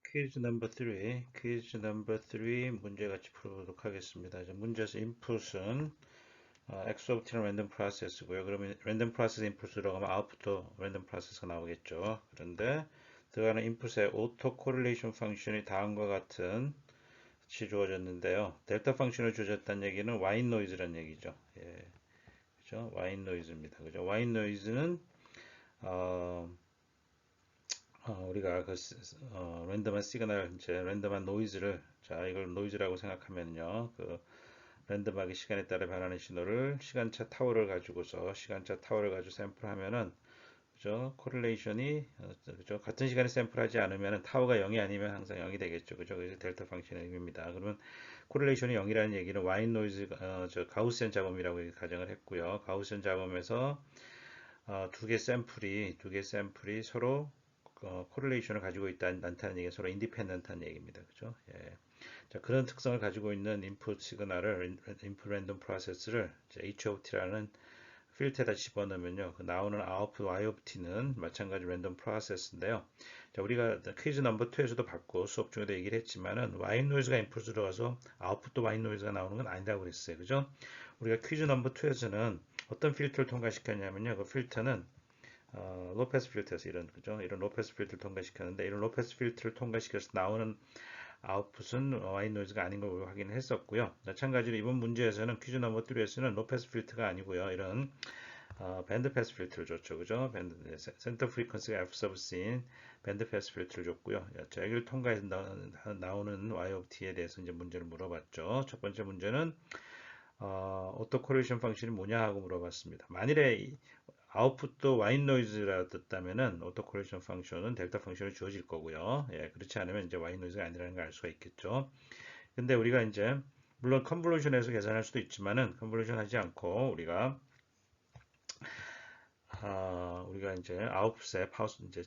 퀴즈 넘버 3, 퀴즈 넘버 3 문제 같이 풀어보도록 하겠습니다. 이제 문제에서 인풋은 x of t는 랜덤 프로세스고요. 그러면 랜덤 프로세스 인풋 들어가면 아웃풋도 랜덤 프로세스가 나오겠죠. 그런데 들어가는 인풋의 오토 코릴레이션 펑션이 다음과 같은 치 주어졌는데요. 델타 펑션을 주어졌다는 얘기는 와인 노이즈란 얘기죠. 예, 그죠? 와인 노이즈입니다. 그죠? 와인 노이즈는 어, 우리가 랜덤한 시그널, 이제 랜덤한 노이즈를, 자, 이걸 노이즈라고 생각하면요. 랜덤하게 시간에 따라 변하는 신호를 시간차 타워를 가지고서 시간차 타워를 가지고 샘플하면은, 그죠? 코릴레이션이, 그죠? 같은 시간에 샘플하지 않으면 타워가 0이 아니면 항상 0이 되겠죠. 그죠? 그래서 델타 펑션의 의미입니다. 그러면 코릴레이션이 0이라는 얘기는 와인 노이즈, 가우시안 잡음이라고 가정을 했고요. 가우시안 잡음에서 두 개 샘플이 서로 코릴레이션을 가지고 있다는 얘기가 서로 인디펜던트한 얘기입니다. 그죠? 예. 자, 그런 특성을 가지고 있는 인풋 시그널을 인풋 랜덤 프로세스를 HOT라는 필터에다 집어넣으면요. 그 나오는 아웃풋 YOT는 마찬가지 랜덤 프로세스인데요. 자, 우리가 퀴즈 넘버 2에서도 봤고 수업 중에도 얘기를 했지만은 와인 노이즈가 인풋으로 들어가서 아웃풋도 와인 노이즈가 나오는 건 아니라고 그랬어요. 그죠? 우리가 퀴즈 넘버 2에서는 어떤 필터를 통과시켰냐면요. 그 필터는 로페스 필터에서 이런 로페스 필터를 통과시켰는데 이런 로페스 필터를 통과시켜서 나오는 아웃풋은 와인 노이즈가 아닌 걸 확인을 했었고요. 마찬가지로 이번 문제에서는 퀴즈 넘버 3에서는 로페스 필터가 아니고요. 이런 밴드 패스 필터를 줬죠. 그죠? 센터 프리퀀시가 F 서브 C인 밴드 패스 필터를 줬고요. 자, 여기를 통과해서 나오는 YOT에 대해서 이제 문제를 물어봤죠. 첫 번째 문제는 오토 코릴레이션 펑션이 뭐냐 하고 물어봤습니다. 만일에 아웃풋도 와인 노이즈라 떴다면은 오토 코릴레이션 펑션은 델타 펑션이 주어질 거고요. 예, 그렇지 않으면 이제 와인 노이즈가 아니라는 걸 알 수가 있겠죠. 근데 우리가 이제 물론 컨볼루션에서 계산할 수도 있지만은 컨볼루션 하지 않고 우리가 이제 아웃풋의 파우스 이제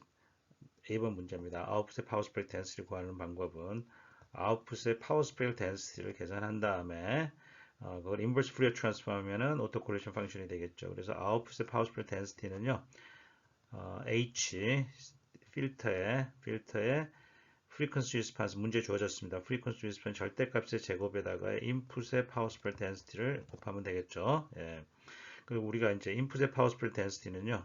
A번 문제입니다. 아웃풋의 파워 스프레드 덴시티를 구하는 방법은 아웃풋의 파워 스프레드 덴시티를 계산한 다음에 그걸 인버스 푸리어 트랜스폼 하면은 오토 코릴레이션 펑션이 되겠죠. 그래서 아웃풋의 파워 스프레드 덴시티는요. H 필터의 프리퀀시 리스폰스 문제 주어졌습니다. 프리퀀시 리스폰스 절대값의 제곱에다가 인풋의 파워 스프레드 덴시티를 곱하면 되겠죠. 예. 그리고 우리가 이제 인풋의 파워 스프레드 덴시티는요.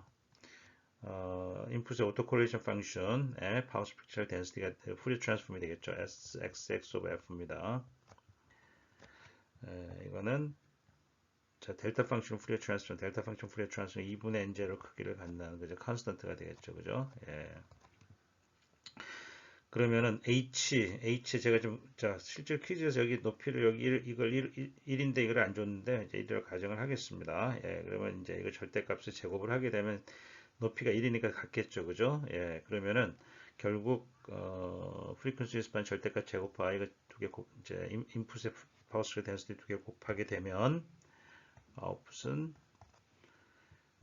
인풋의 오토 코릴레이션 펑션의 파워 스프렉처럴 덴시티가 푸리어 트랜스폼이 되겠죠. SXX of F입니다. 이거는 자, 델타 펑션 푸리어 트랜스폼, 델타 펑션 푸리어 트랜스폼 2분의 n제로 크기를 갖는 그죠? 컨스턴트가 되겠죠. 그죠? 예. 그러면은 H 제가 좀, 자, 실제 퀴즈에서 여기 높이를 이걸 1인데 이걸 안 줬는데, 이제 이대로 가정을 하겠습니다. 예, 그러면 이제 이거 절대값을 제곱을 하게 되면 높이가 1이니까 같겠죠. 그죠? 예, 그러면은 결국, 프리퀀시 리스폰 절대값 제곱하 이거 이제 인풋의 파워스를 덴시티 두 개 곱하게 되면, 아웃풋은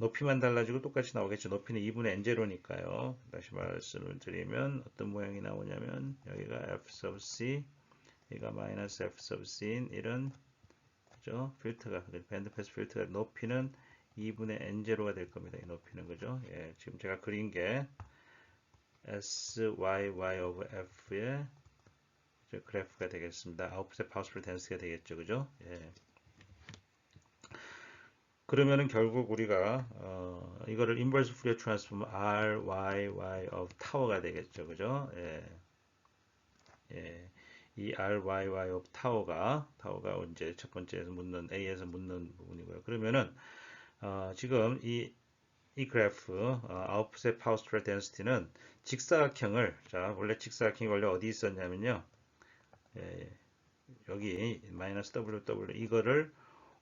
높이만 달라지고 똑같이 나오겠죠. 높이는 2분의 n0니까요. 다시 말씀을 드리면 어떤 모양이 나오냐면 여기가 f sub c, 여기가 마이너스 f sub c인 이런 그죠? 필터가 밴드 패스 필터가 높이는 2분의 n0가 될 겁니다. 이 높이는 그죠? 예, 지금 제가 그린 게 SYY of F의 그래프가 되겠습니다. 아웃풋의 파워스풀 덴스가 되겠죠. 그죠? 예. 그러면은 결국 우리가 이거를 인버스 푸리어 트랜스폼 RYY of 타워가 되겠죠. 그죠? 예. 예. 이 RYY of 타워가 이제 첫 번째에서 묻는 A에서 묻는 부분이고요. 그러면은 지금 이 그래프 아웃풋의 파워 스프레드 덴시티는 직사각형을 자 원래 직사각형이 원래 어디 있었냐면요. 예, 여기 마이너스 WW 이거를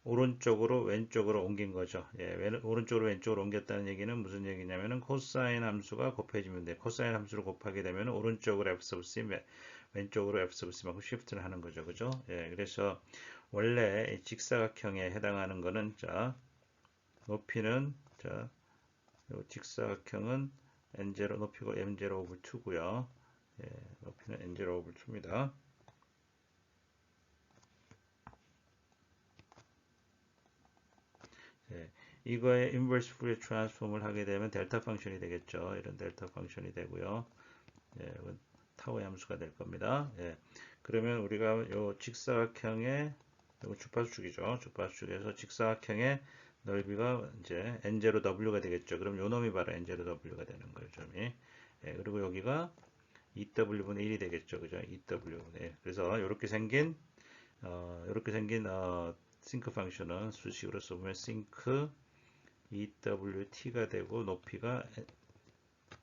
오른쪽으로 왼쪽으로 옮긴 거죠. 예, 오른쪽으로 왼쪽으로 옮겼다는 얘기는 무슨 얘기냐면은 코사인 함수가 곱해지면 돼. 코사인 함수를 곱하게 되면 오른쪽으로 f sub c, 왼쪽으로 f sub c만큼 시프트를 하는 거죠. 그죠? 예, 그래서 원래 직사각형에 해당하는 거는 자, 높이는 자, 직사각형은 n0 높이고 m0 over 2고요. 예, 높이는 n0 over 2입니다. 예, 이거의 인버스 푸리어 트랜스폼을 하게 되면 델타 펑션이 되겠죠. 이런 델타 펑션이 되고요. 예, 타워의 함수가 될 겁니다. 예. 그러면 우리가 요 직사각형의 요 주파수축이죠. 주파수축에서 직사각형의 넓이가 이제 n0w가 되겠죠. 그럼 요 놈이 바로 n0w가 되는 거예요. 점이. 예. 그리고 여기가 2w분의 1이 되겠죠. 그죠? 2w분의 1. 그래서 이렇게 생긴 싱크 펑션은 수식으로 써보면 싱크 EWT가 되고 높이가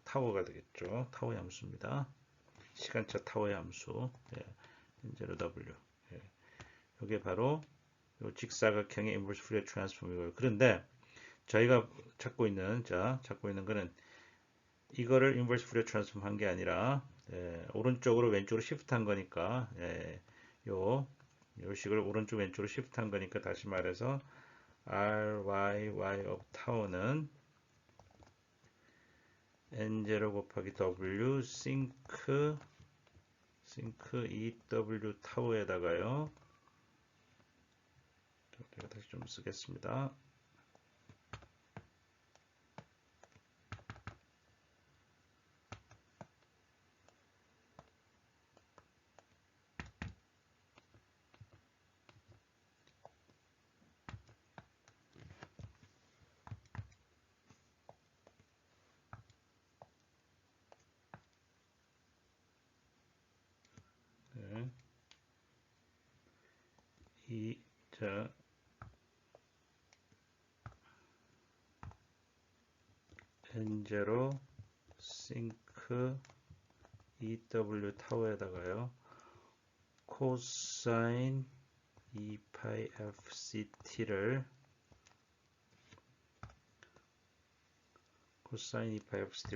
타워가 되겠죠. 타워의 함수입니다. 시간차 타워의 함수. 예, N0W. 예, 이게 바로 요 직사각형의 인버스 푸리어 트랜스폼이고요. 그런데 저희가 찾고 있는 거는 이거를 인버스 푸리어 트랜스폼 한 게 아니라 오른쪽으로 왼쪽으로 시프트한 거니까 요 식을 오른쪽 왼쪽으로 시프트한 거니까 다시 말해서 RYY of 타워는 N0 곱하기 W 싱크 EW 타워에다가요. 제가 다시 좀 쓰겠습니다. 네. N0 싱크 EW 타워에다가요. 코사인 2파이 FCT를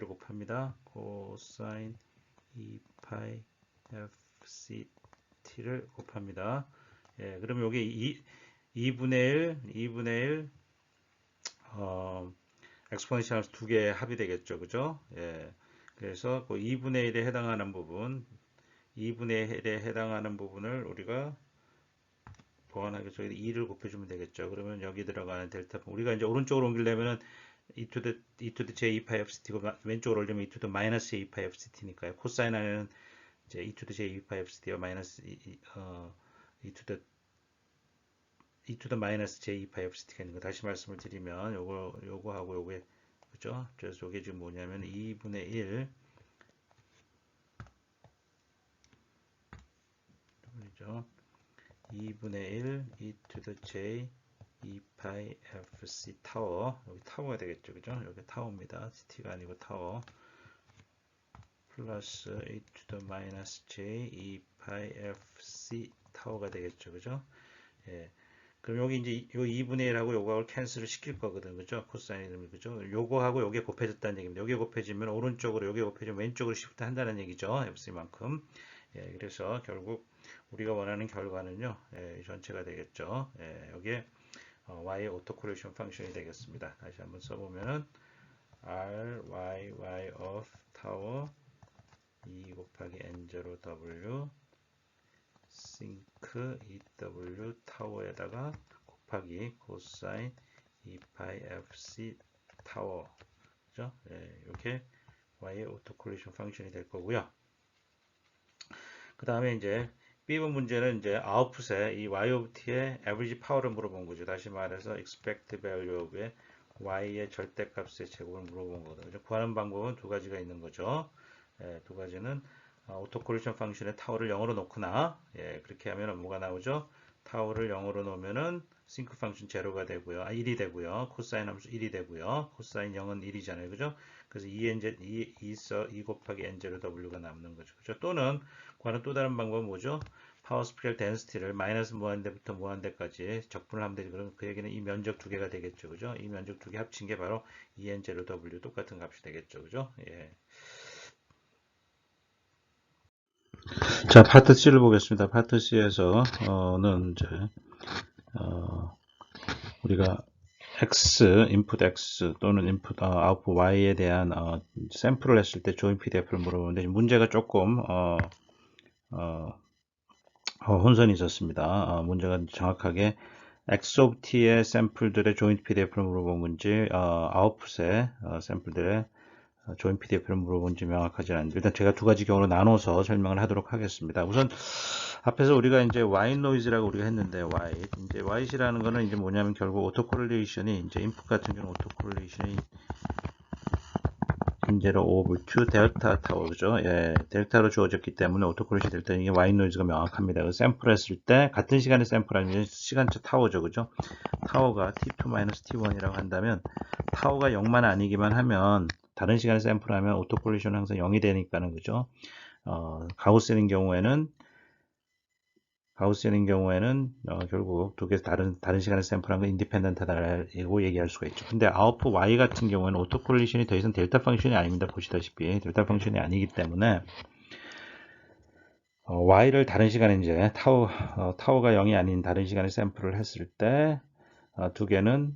곱합니다. 코사인 2파이 FCT를 곱합니다. 예, 그럼 여기 2분의 1 엑스포넨셜 함수 두 개의 합이 되겠죠. 그죠? 예. 그래서 그 2분의 1에 해당하는 부분, 2분의 1에 해당하는 부분을 우리가 보완하기 위해서 2를 곱해주면 되겠죠. 그러면 여기 들어가는 델타, 우리가 이제 오른쪽으로 옮기려면은 e to the j 2파이 fct고 왼쪽으로 올리면 e to the 마이너스 j 2파이 fct니까요. 코사인 안에는 이제 e to the j 2파이 fct와 마이너스 e to the 마이너스 j 2파이 fct가 있는 거 다시 말씀을 드리면 요거하고 요게 그죠? 그래서 요게 지금 뭐냐면 2분의 1 그죠? 2분의 1 e to the j 2파이 fc 타워 여기 타워가 되겠죠. 그죠? 여기 타워입니다. t가 아니고 타워 플러스 e to the 마이너스 j 2파이 fc 타워가 되겠죠. 그죠? 예. 그럼 여기 이제 요 2분의 1하고 요거하고 캔슬을 시킬 거거든. 그죠? 코사인 이름이 그죠? 요거하고 요게 곱해졌다는 얘기입니다. 요게 곱해지면 오른쪽으로 요게 곱해지면 왼쪽으로 시프트 한다는 얘기죠. fc만큼. 예, 그래서 결국 우리가 원하는 결과는요. 예, 전체가 되겠죠. 예, 여기에 y의 오토코레이션 펑션이 되겠습니다. 다시 한번 써보면은 ryy of 타워 2 곱하기 n0w 싱크 EW 타워에다가 곱하기 코사인 2파이 FC 타워 그죠? 예, 이렇게 y의 오토콜리션 펑션이 될 거고요. 그 다음에 이제 B번 문제는 이제 아웃풋에 이 y of t의 average 파워를 물어본 거죠. 다시 말해서 expect value of의 y의 절대값의 제곱을 물어본 거거든요. 구하는 방법은 두 가지가 있는 거죠. 예, 두 가지는 오토콜리션 펑션의 타워를 0으로 놓거나 예, 그렇게 하면 뭐가 나오죠? 타워를 0으로 놓으면은 싱크 펑션 제로가 되고요. 1이 되고요. 코사인 함수 1이 되고요. 코사인 0은 1이잖아요. 그죠? 그래서 2 곱하기 n0w가 남는 거죠. 그죠? 또는 구하는 또 다른 방법은 뭐죠? 파워 스피럴 덴시티를 마이너스 무한대부터 무한대까지 적분을 하면 되죠. 그럼 그 얘기는 이 면적 두 개가 되겠죠. 그죠? 이 면적 두 개 합친 게 바로 2n0w 똑같은 값이 되겠죠. 그죠? 예. 자, 파트 C를 보겠습니다. 파트 C에서는 이제 우리가 X, 인풋 X 또는 인풋 아웃풋 Y에 대한 샘플을 했을 때 조인 PDF를 물어보는데 문제가 조금 혼선이 있었습니다. 문제가 정확하게 X of T의 샘플들의 조인 PDF를 물어본 건지 아웃풋의 샘플들의 조인 PDF를 물어본지 명확하지 않은데 일단 제가 두 가지 경우로 나눠서 설명을 하도록 하겠습니다. 우선 앞에서 우리가 이제 white noise라고 우리가 했는데 white이라는 거는 이제 뭐냐면 결국 오토 코릴레이션이 이제 인풋 같은 경우 오토 코릴레이션이 현재로 over to 델타 타워죠. 예, 델타로 주어졌기 때문에 오토코레이션 델타 이게 white noise가 명확합니다. 그 샘플했을 때 같은 시간에 샘플하면 시간차 타워죠, 그죠? 타워가 t2-t1이라고 한다면 타워가 0만 아니기만 하면 다른 시간에 샘플하면 오토콜리션은 항상 0이 되니까는 그죠? 가우스인 경우에는 결국 두 개 다른 시간에 샘플한 건 인디펜던트하다고 얘기할 수가 있죠. 근데 아웃풋 y 같은 경우에는 오토콜리션이 더 이상 델타 펑션이 아닙니다. 보시다시피 델타 펑션이 아니기 때문에 y를 다른 시간에 이제 타워가 0이 아닌 다른 시간에 샘플을 했을 때 두 개는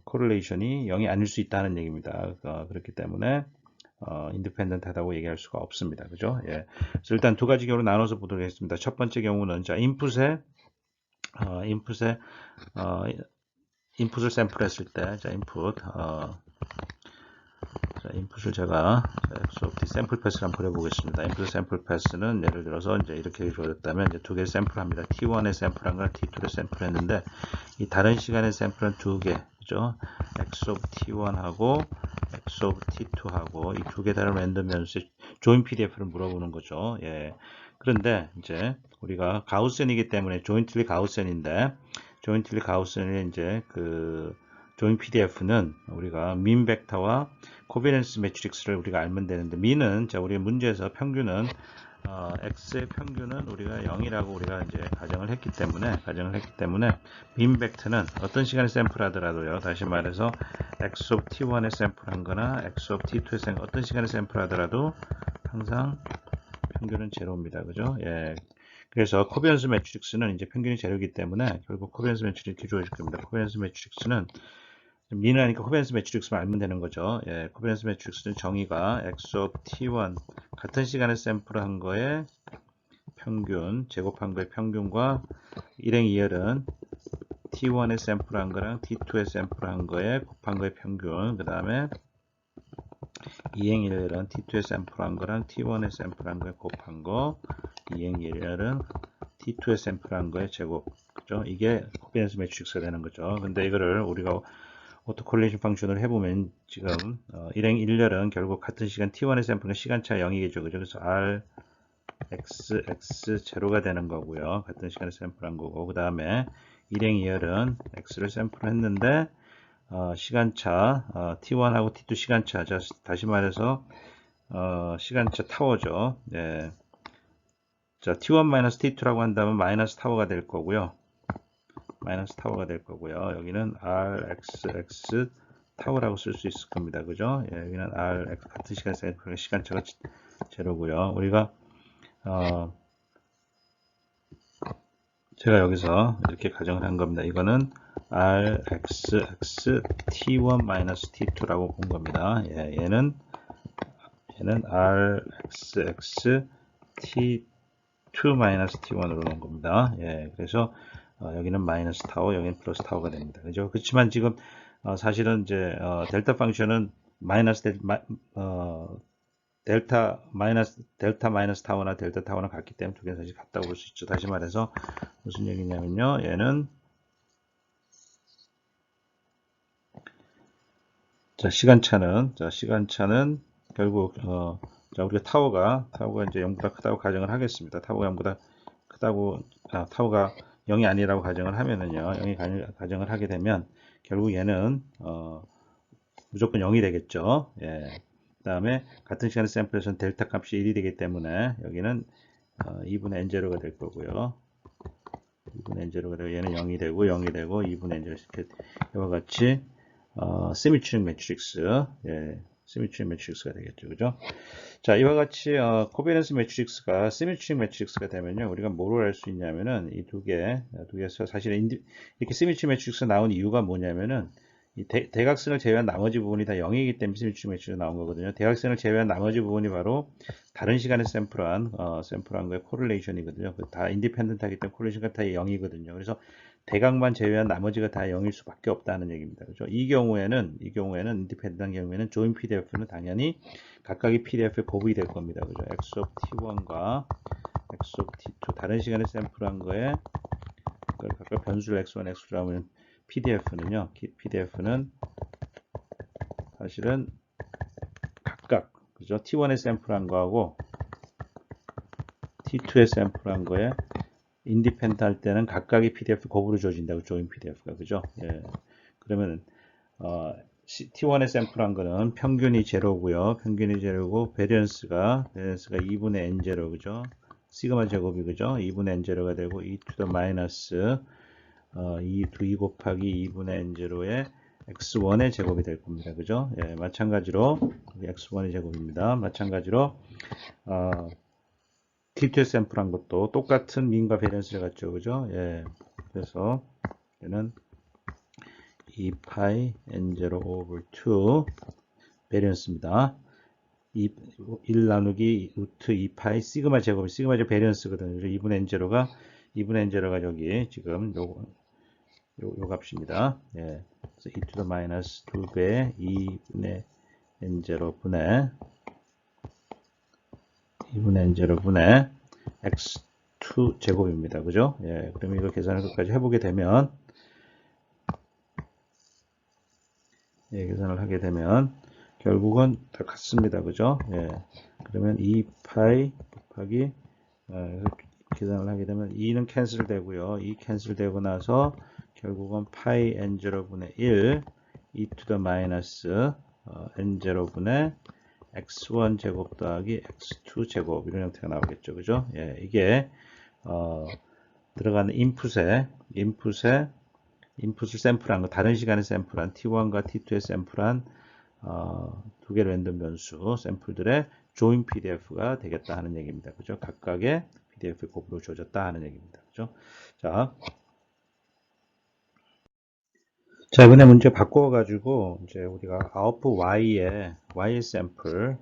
코릴레이션이 0이 아닐 수 있다는 얘기입니다. 그렇기 때문에 인디펜던트하다고 얘기할 수가 없습니다. 그죠? 예. 그래서 일단 두 가지 경우로 나눠서 보도록 하겠습니다. 첫 번째 경우는 자 인풋을 샘플했을 때 자 인풋을 제가 샘플 패스를 한번 그려보겠습니다. 인풋 샘플 패스는 예를 들어서 이제 이렇게 주어졌다면 이제 두 개를 샘플합니다. T1에 샘플한 거랑 T2를 샘플했는데 이 다른 시간에 샘플은 두 개, 그죠? X of T1하고 X of T2하고 이 두 개 다른 랜덤 변수 조인 PDF를 물어보는 거죠. 예. 그런데 이제 우리가 가우센이기 때문에 조인틀리 가우센인데 조인틀리 가우센의 이제 그 조인 PDF는 우리가 민 벡터와 코비넌스 매트릭스를 우리가 알면 되는데 민은 자 우리 문제에서 평균은 x의 평균은 우리가 0이라고 우리가 이제 가정을 했기 때문에 민 벡터는 어떤 시간에 샘플하더라도요. 다시 말해서 x of t1에 샘플한 거나 x of t2에 어떤 시간에 샘플하더라도 항상 평균은 제로입니다. 그죠? 예. 그래서 코비넌스 매트릭스는 이제 평균이 제로이기 때문에 결국 코비넌스 매트릭스 이렇게 주어질 겁니다. 코비넌스 매트릭스는 민을 하니까 코비넌스 매트릭스만 알면 되는 거죠. 예, 코비넌스 매트릭스는 정의가 x of t1 같은 시간에 샘플한 거에 평균 제곱한 거의 평균과 일행 2열은 t1에 샘플한 거랑 t2에 샘플한 거에 곱한 거의 평균 그 다음에 2행 1열은 t2에 샘플한 거랑 t1에 샘플한 거에 곱한 거 2행 1열은 t2에 샘플한 거에 제곱 그죠? 이게 코비넌스 매트릭스가 되는 거죠. 근데 이거를 우리가 오토콜레이션 펑션을 해보면 지금 일행 1열은 결국 같은 시간 t1의 샘플은 시간차 0이겠죠. 그죠? 그래서 r x 제로가 되는 거고요. 같은 시간에 샘플한 거고 그 다음에 일행 2열은 x를 샘플했는데 시간차 t1하고 t2 시간차 다시 말해서 시간차 타워죠. 예. 자 t1-t2라고 한다면 마이너스 타워가 될 거고요. 여기는 rxx 타워라고 쓸 수 있을 겁니다. 그죠? 예, 여기는 rx 같은 시간차가 제로고요. 우리가 제가 여기서 이렇게 가정을 한 겁니다. 이거는 rxx t1-t2라고 본 겁니다. 예, 얘는 rxx t2-t1으로 놓은 겁니다. 예, 그래서 여기는 마이너스 타워, 여기는 플러스 타워가 됩니다. 그죠? 그렇지만 지금 사실은 이제 델타 펑션은 델타 마이너스 타워나 델타 타워나 같기 때문에 두 개는 사실 같다고 볼 수 있죠. 다시 말해서 무슨 얘기냐면요. 얘는 시간차는 결국 우리가 타워가 이제 0보다 크다고 가정을 하겠습니다. 타워가 0보다 크다고 타워가 0이 아니라고 가정을 하면은요. 0이 가정을 하게 되면 결국 얘는 무조건 0이 되겠죠. 예. 그 다음에 같은 시간에 샘플에서는 델타 값이 1이 되기 때문에 여기는 2분의 n0가 될 거고요. 2분의 n0가 되고 얘는 0이 되고 2분의 n0 이렇게 이와 같이 시미트릭 매트릭스 시미트릭 매트릭스가 되겠죠. 그죠? 자, 이와 같이 코비넌스 매트릭스가 시미트릭 매트릭스가 되면요. 우리가 뭐를 할 수 있냐면은 이 두 개에서 사실 이렇게 시미트릭 매트릭스가 나온 이유가 뭐냐면은 이 대각선을 제외한 나머지 부분이 다 0이기 때문에 시미트릭 매트릭스가 나온 거거든요. 대각선을 제외한 나머지 부분이 바로 다른 시간에 샘플한 거의 코릴레이션이거든요. 다 인디펜던트하기 때문에 코릴레이션가 다 0이거든요. 그래서 대각만 제외한 나머지가 다 0일 수밖에 없다는 얘기입니다. 그죠? 이 경우에는 인디펜던트한 경우에는 join PDF는 당연히 각각의 PDF에 곱이 될 겁니다. 그죠? x of t1과 x of t2 다른 시간에 샘플한 거에 그걸 각각 변수를 x1, x2로 하면 PDF는 사실은 각각 그죠? t1에 샘플한 거하고 t2에 샘플한 거에 인디펜던트 할 때는 각각의 PDF 곱으로 주어진다고 join PDF가 그죠? 예. 그러면 T1에 샘플한 거는 평균이 제로고요. 평균이 제로고 베리언스가 2분의 n 제로 그죠? 시그마 제곱이 그죠? 2분의 n 제로가 되고 e to the 마이너스 2 곱하기 2분의 n 제로의 x1의 제곱이 될 겁니다. 그죠? 예, 마찬가지로 x1의 제곱입니다. 마찬가지로 T2에 샘플한 것도 똑같은 민과 베리언스를 갖죠. 그죠? 예. 그래서 얘는 2파이 n0 over 2 베리언스입니다. 1 나누기 루트 2파이 시그마 제곱이 시그마 제곱 베리언스거든요. 2분의 n0가 여기 지금 요 값입니다. 예. 그래서 e to the 마이너스 2배 2분의 n0 분의 x2 제곱입니다. 그죠? 예. 그러면 이걸 계산을 끝까지 해보게 되면 계산을 하게 되면 결국은 다 같습니다. 그죠? 예. 그러면 2파이 곱하기 계산을 하게 되면 2는 캔슬 되고요. 2 캔슬 되고 나서 결국은 파이 n0분의 1 e to the 마이너스 n0분의 x1 제곱 더하기 x2 제곱 이런 형태가 나오겠죠. 그죠? 예. 이게 들어가는 인풋을 샘플한 거, 다른 시간에 샘플한 T1과 T2에 샘플한 두 개의 랜덤 변수 샘플들의 join PDF가 되겠다 하는 얘기입니다. 그죠? 각각의 PDF 곱으로 주어졌다 하는 얘기입니다. 그죠? 자, 이번에 문제 바꿔가지고 이제 우리가 output Y의 샘플,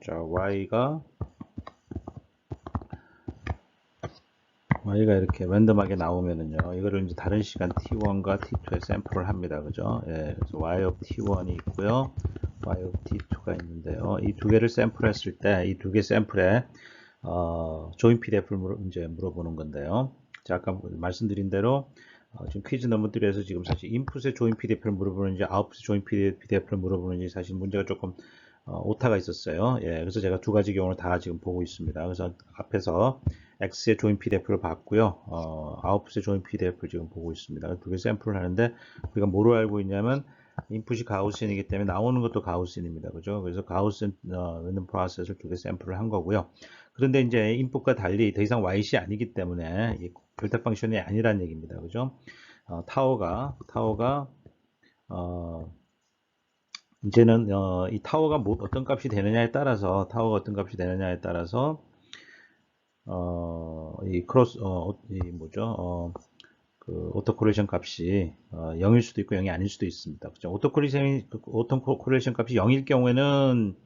Y가 이렇게 랜덤하게 나오면은요, 이거를 이제 다른 시간 T1과 T2에 샘플을 합니다. 그죠? 예, 그래서 Y of T1이 있고요, Y of T2가 있는데요. 이 두 개를 샘플했을 때, 이 두 개 샘플에, join PDF를 이제 물어보는 건데요. 자, 아까 말씀드린 대로, 지금 퀴즈 넘버 3에서 지금 사실 인풋에 join PDF를 물어보는지, 아웃풋에 join PDF를 물어보는지 사실 문제가 조금, 오타가 있었어요. 예, 그래서 제가 두 가지 경우를 다 지금 보고 있습니다. 그래서 앞에서 X의 join PDF를 봤고요. 아웃풋의 join PDF를 지금 보고 있습니다. 두 개 샘플을 하는데 우리가 뭐로 알고 있냐면 인풋이 가우스인이기 때문에 나오는 것도 가우스인입니다. 그죠? 그래서 가우스인 랜덤 프로세스를 두 개 샘플을 한 거고요. 그런데 이제 인풋과 달리 더 이상 YC 아니기 때문에 결탁 펑션이 아니라는 얘기입니다. 그죠? 타워가 이제는 이 타워가 어떤 값이 되느냐에 따라서 그 오토코레이션 값이 0일 수도 있고 0이 아닐 수도 있습니다. 그죠? 오토코레이션 값이 0일 경우에는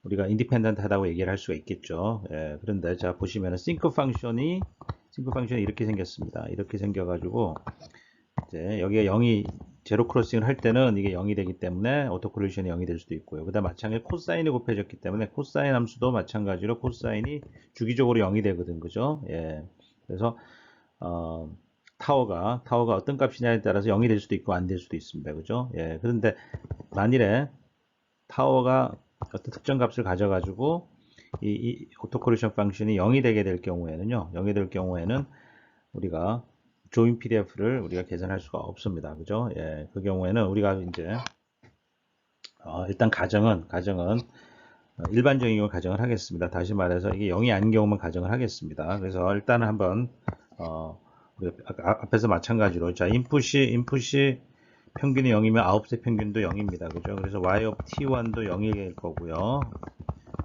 우리가 인디펜던트 하다고 얘기를 할 수가 있겠죠. 예, 그런데 자 보시면은 싱크 펑션이 이렇게 생겼습니다. 이렇게 생겨가지고 이제 여기가 0이 제로 크로싱을 할 때는 이게 0이 되기 때문에 오토코레이션이 0이 될 수도 있고요. 그 다음 마찬가지로 코사인이 곱해졌기 때문에 코사인 함수도 마찬가지로 코사인이 주기적으로 0이 되거든. 그죠? 예. 그래서 타워가 어떤 값이냐에 따라서 0이 될 수도 있고 안 될 수도 있습니다. 그죠? 예. 그런데 만일에 타워가 어떤 특정 값을 가져가지고 이 오토코레이션 펑션이 0이 되게 될 경우에는요. 0이 될 경우에는 우리가 join PDF를 우리가 계산할 수가 없습니다. 그죠? 예. 그 경우에는 우리가 이제 일단 가정은 일반적인 경우 가정을 하겠습니다. 다시 말해서 이게 0이 아닌 경우만 가정을 하겠습니다. 그래서 일단은 한번 우리 앞에서 마찬가지로 자 인풋이 평균이 0이면 아웃풋의 평균도 0입니다. 그죠? 그래서 Y of T1도 0일 거고요.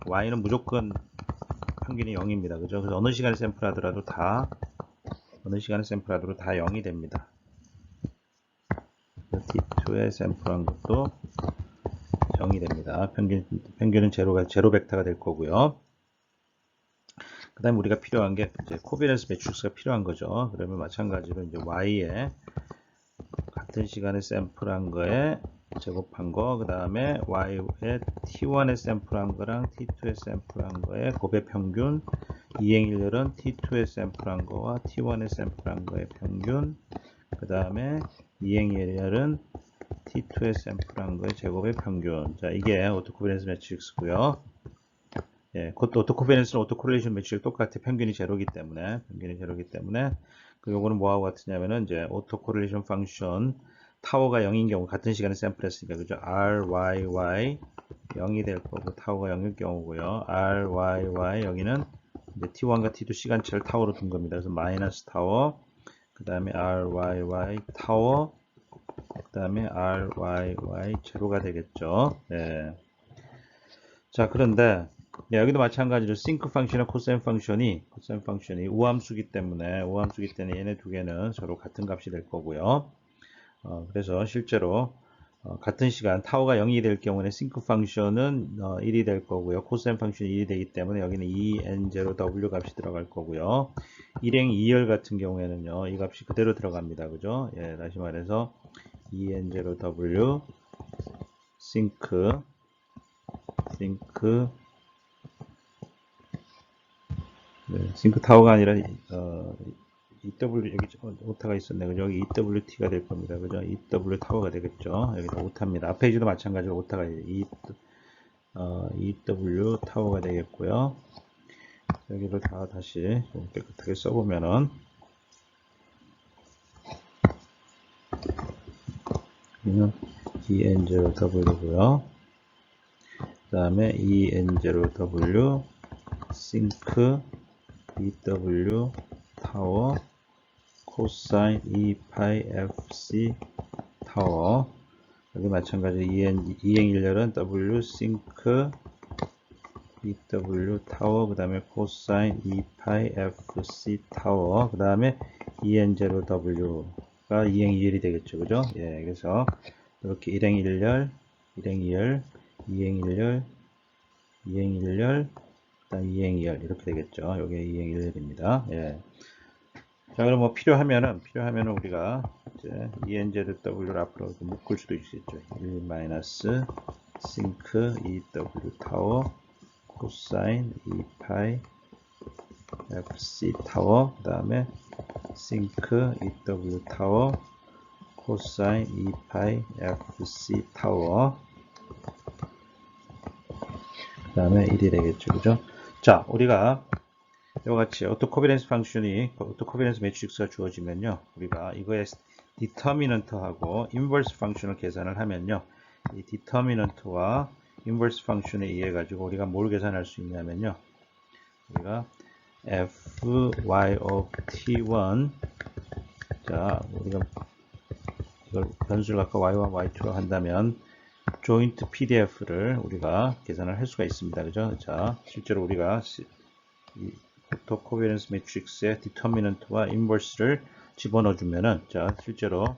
Y는 무조건 평균이 0입니다. 그죠? 그래서 어느 시간에 샘플하더라도 다 0이 됩니다. T2에 샘플한 것도 0이 됩니다. 평균은 제로 벡터가 될 거고요. 그 다음에 우리가 필요한 게 이제 코비넌스 매트릭스가 필요한 거죠. 그러면 마찬가지로 이제 y에 같은 시간에 샘플한 거에 제곱한 거, 그 다음에 y에 t1에 샘플한 거랑 t2에 샘플한 거에 곱의 평균, 이행일렬은 t2에 샘플한 거와 t1에 샘플한 거의 평균, 그 다음에 이행일렬은 t2에 샘플한 거의 제곱의 평균. 자, 이게 오토코비넌스 매트릭스고요. 예, 그것도 오토코비넌스는 오토코릴레이션 매트릭스 똑같아. 평균이 제로기 때문에, 그 요거는 뭐하고 같으냐면은 이제 오토코릴레이션 펑션 타워가 0인 경우 같은 시간에 샘플했으니까 그죠? RYY 0이 될 거고 타워가 0일 경우고요. RYY 여기는 이제 T1과 T2 시간차를 타워로 둔 겁니다. 그래서 마이너스 타워, 그 다음에 RYY 타워, 그 다음에 RYY 제로가 되겠죠. 예. 자, 그런데 여기도 마찬가지로 싱크 펑션과 코사인 펑션이 우함수기 때문에 얘네 두 개는 서로 같은 값이 될 거고요. 그래서 실제로 같은 시간 타워가 0이 될 경우는 싱크 펑션은 1이 될 거고요. 코사인 펑션이 1이 되기 때문에 여기는 EN0W 값이 들어갈 거고요. 일행 2열 같은 경우에는요. 이 값이 그대로 들어갑니다. 그죠? 예, 다시 말해서 EN0W 싱크 타워가 아니라 EW 여기 오타가 있었네. 그죠? 여기 EWT가 될 겁니다. 그죠? EW 타워가 되겠죠. 여기다 오타입니다. 앞 페이지도 마찬가지로 오타가 EW 타워가 되겠고요. 여기를 다시 좀 깨끗하게 써보면은 여기는 EN0W고요. 그 다음에 EN0W 싱크 EW 타워 코사인 E파이 FC 타워 여기 마찬가지로 이행일렬은 W 싱크 EW 타워 그 다음에 코사인 E파이 FC 타워 그 다음에 EN0W가 이행일렬이 되겠죠. 그죠? 예, 그래서 이렇게 일행일렬, 이행일렬, 그다음 이행이열 이렇게 되겠죠. 여기 이행이열입니다. 예. 자, 그럼 뭐 필요하면은 우리가 이제 ENZW를 앞으로 묶을 수도 있겠죠. 1 마이너스 싱크 EW 타워 코사인 E파이 FC 타워 그다음에 싱크 EW 타워 코사인 E파이 FC 타워 그 다음에 1이 되겠죠. 그죠? 자, 우리가 이와 같이 오토코비넌스 매트릭스가 주어지면요. 우리가 이거의 디터미넌트하고 인버스 펑션을 계산을 하면요. 이 디터미넌트와 인버스 펑션에 의해 가지고 우리가 뭘 계산할 수 있냐면요. 우리가 fy of t1 자, 우리가 이걸 변수를 갖고 y1, y2로 한다면 조인트 PDF를 우리가 계산을 할 수가 있습니다. 그죠? 자, 실제로 우리가 이 오토코비넌스 매트릭스의 디터미넌트와 인버스를 집어넣어 주면은 자, 실제로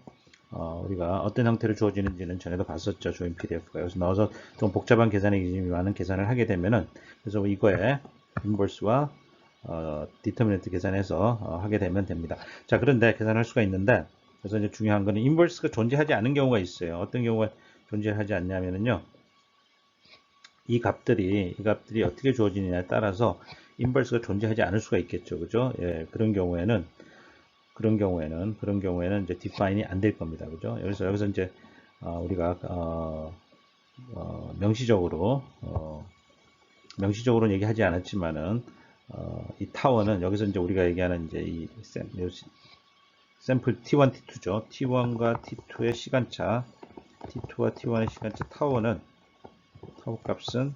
우리가 어떤 형태로 주어지는지는 전에도 봤었죠. 조인 PDF가. 여기서 넣어서 좀 복잡한 계산이 많은 계산을 하게 되면은 그래서 이거에 인버스와 디터미넌트 계산해서 하게 되면 됩니다. 자, 그런데 계산할 수가 있는데 그래서 이제 중요한 거는 인버스가 존재하지 않은 경우가 있어요. 어떤 경우가 존재하지 않냐면은요. 이 값들이 어떻게 주어지느냐에 따라서 인버스가 존재하지 않을 수가 있겠죠. 그죠? 예, 그런 경우에는 이제 디파인이 안 될 겁니다. 그죠? 여기서 이제 우리가 명시적으로는 얘기하지 않았지만은 이 타워는 여기서 이제 우리가 얘기하는 이제 이 샘플 T1, T2죠. T1과 T2의 시간차 T2와 T1의 시간차 타워 값은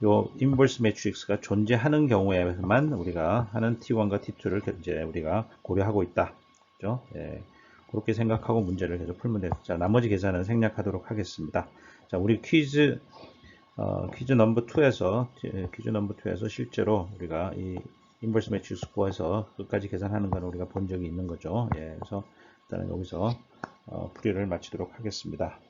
요 인버스 매트릭스가 존재하는 경우에만 우리가 하는 T1과 T2를 이제 우리가 고려하고 있다. 그죠? 예. 그렇게 생각하고 문제를 계속 풀면 돼요. 자, 나머지 계산은 생략하도록 하겠습니다. 자, 우리 퀴즈 넘버 2에서 실제로 우리가 이 인버스 매트릭스 구해서 끝까지 계산하는 건 우리가 본 적이 있는 거죠. 예. 그래서 일단은 여기서 풀이를 마치도록 하겠습니다.